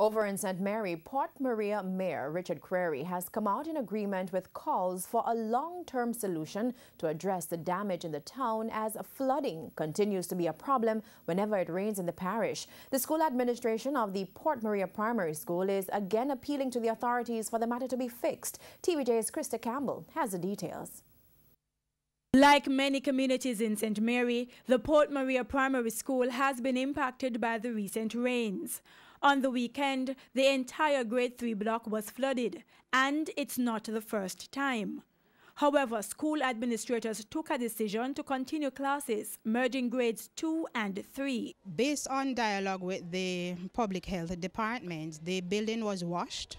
Over in St. Mary, Port Maria Mayor Richard Creary has come out in agreement with calls for a long-term solution to address the damage in the town as flooding continues to be a problem whenever it rains in the parish. The school administration of the Port Maria Primary School is again appealing to the authorities for the matter to be fixed. TVJ's Krista Campbell has the details. Like many communities in St. Mary, the Port Maria Primary School has been impacted by the recent rains. On the weekend, the entire grade 3 block was flooded, and it's not the first time. However, school administrators took a decision to continue classes, merging grades 2 and 3. Based on dialogue with the public health department, the building was washed.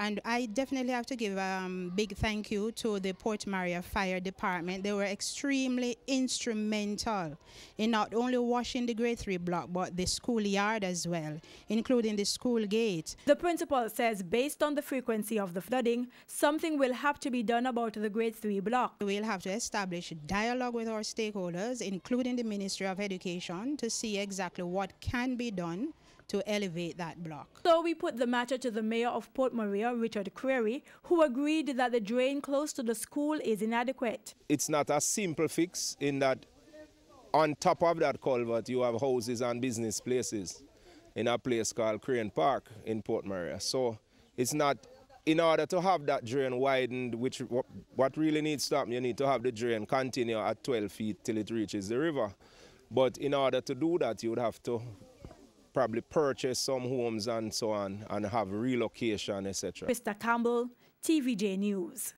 And I definitely have to give a big thank you to the Port Maria Fire Department. They were extremely instrumental in not only washing the grade 3 block, but the schoolyard as well, including the school gate. The principal says based on the frequency of the flooding, something will have to be done about the grade 3 block. We'll have to establish dialogue with our stakeholders, including the Ministry of Education, to see exactly what can be done to elevate that block. So we put the matter to the mayor of Port Maria, Richard Creary, who agreed that the drain close to the school is inadequate. It's not a simple fix in that on top of that culvert you have houses and business places in a place called Crane Park in Port Maria. So it's not, in order to have that drain widened, which what really needs to happen, you need to have the drain continue at 12 feet till it reaches the river. But in order to do that, you would have to probably purchase some homes and so on and have relocation, etc. Krista Campbell, TVJ News.